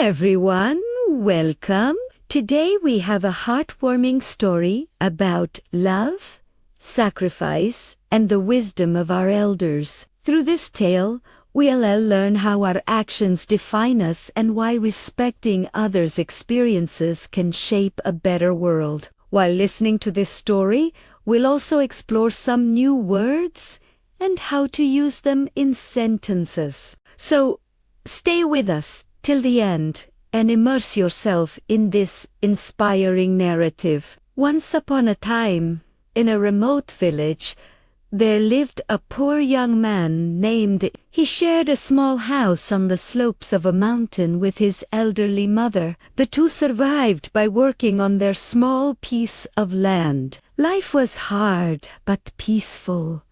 everyone, welcome. Today we have a heartwarming story about love, sacrifice, and the wisdom of our elders. Through this tale, we'll learn how our actions define us and why respecting others' experiences can shape a better world. While listening to this story, we'll also explore some new words and how to use them in sentences. So, stay with us till the end and immerse yourself in this inspiring narrative. Once upon a time, in a remote village, there lived a poor young man named. He shared a small house on the slopes of a mountain with his elderly mother. The two survived by working on their small piece of land. Life was hard but peaceful,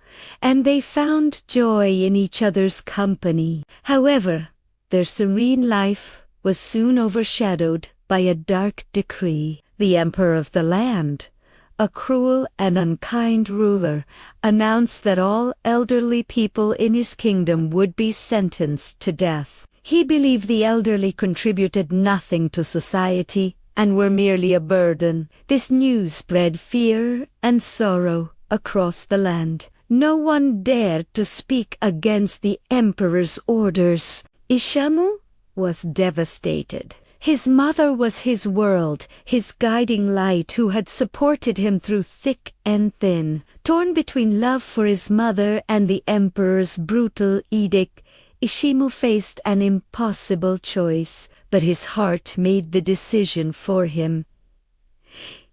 and they found joy in each other's company. However, their serene life was soon overshadowed by a dark decree. The emperor of the land, a cruel and unkind ruler, announced that all elderly people in his kingdom would be sentenced to death. He believed the elderly contributed nothing to society and were merely a burden. This news spread fear and sorrow across the land. No one dared to speak against the emperor's orders. Ishamu was devastated. His mother was his world, his guiding light, who had supported him through thick and thin. Torn between love for his mother and the emperor's brutal edict, Ishimu faced an impossible choice, but his heart made the decision for him.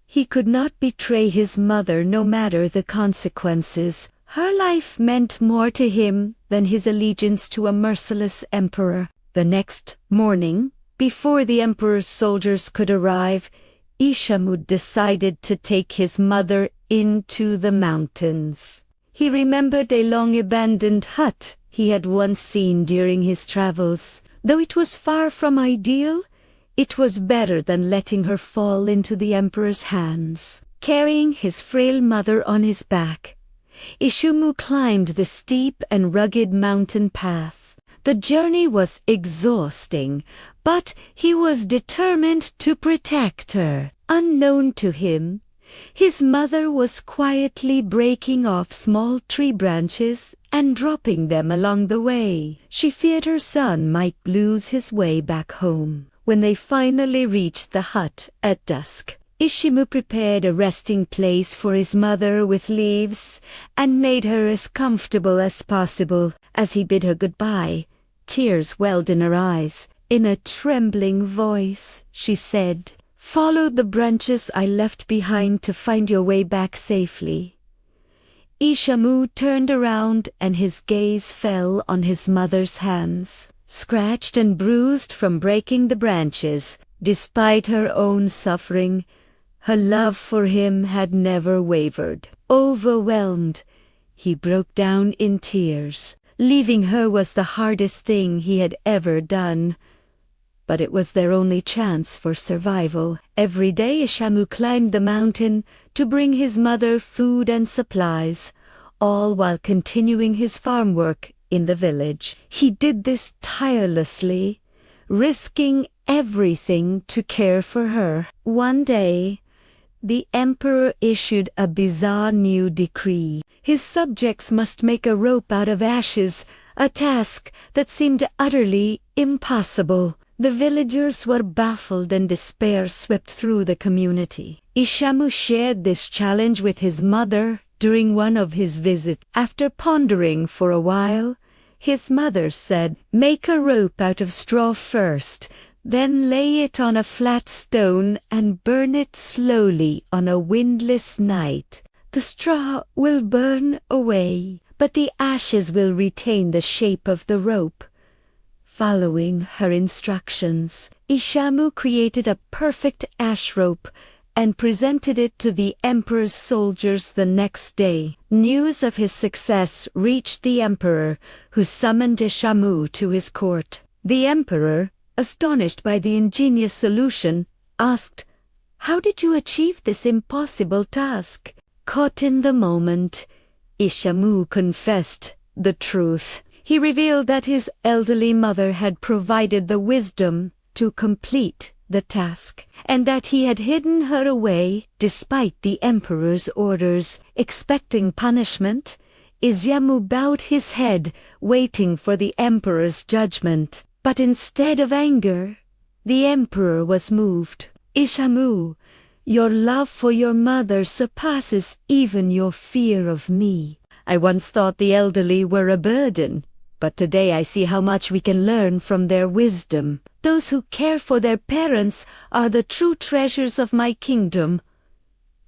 He could not betray his mother no matter the consequences. Her life meant more to him than his allegiance to a merciless emperor. The next morning, before the emperor's soldiers could arrive, Ishamu decided to take his mother into the mountains. He remembered a long-abandoned hut he had once seen during his travels. Though it was far from ideal, it was better than letting her fall into the emperor's hands. Carrying his frail mother on his back, Ishamu climbed the steep and rugged mountain path. The journey was exhausting, but he was determined to protect her. Unknown to him, his mother was quietly breaking off small tree branches and dropping them along the way. She feared her son might lose his way back home. When they finally reached the hut at dusk, Ishimu prepared a resting place for his mother with leaves and made her as comfortable as possible. As he bid her goodbye, tears welled in her eyes. In a trembling voice, she said, "Follow the branches I left behind to find your way back safely." Ishamu turned around and his gaze fell on his mother's hands, scratched and bruised from breaking the branches. Despite her own suffering, her love for him had never wavered. Overwhelmed, he broke down in tears. Leaving her was the hardest thing he had ever done, but it was their only chance for survival. Every day Ishamu climbed the mountain to bring his mother food and supplies, all while continuing his farm work in the village. He did this tirelessly, risking everything to care for her. One day, the emperor issued a bizarre new decree. His subjects must make a rope out of ashes, a task that seemed utterly impossible. The villagers were baffled and despair swept through the community. Ishamu shared this challenge with his mother during one of his visits. After pondering for a while, his mother said, "Make a rope out of straw first, then lay it on a flat stone and burn it slowly on a windless night. The straw will burn away, but the ashes will retain the shape of the rope." Following her instructions, Ishamu created a perfect ash rope and presented it to the emperor's soldiers the next day. News of his success reached the emperor, who summoned Ishamu to his court. The emperor, astonished by the ingenious solution, asked, "How did you achieve this impossible task?" Caught in the moment, Ishamu confessed the truth. He revealed that his elderly mother had provided the wisdom to complete the task, and that he had hidden her away despite the emperor's orders, expecting punishment. Isyamu bowed his head, waiting for the emperor's judgment. But instead of anger, the emperor was moved. "Isyamu, your love for your mother surpasses even your fear of me. I once thought the elderly were a burden, but today I see how much we can learn from their wisdom. Those who care for their parents are the true treasures of my kingdom."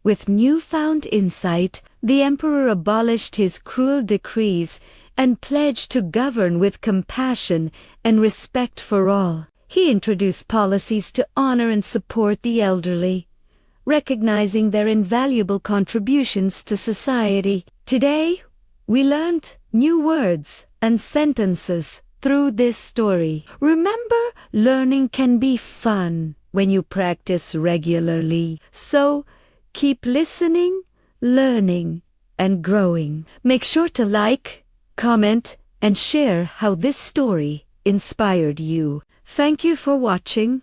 With newfound insight, the emperor abolished his cruel decrees and pledged to govern with compassion and respect for all. He introduced policies to honor and support the elderly, recognizing their invaluable contributions to society. Today, we learned new words and sentences through this story. Remember, learning can be fun when you practice regularly. So, keep listening, learning, and growing. Make sure to like, comment, and share how this story inspired you. Thank you for watching,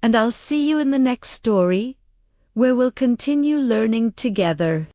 and I'll see you in the next story, where we'll continue learning together.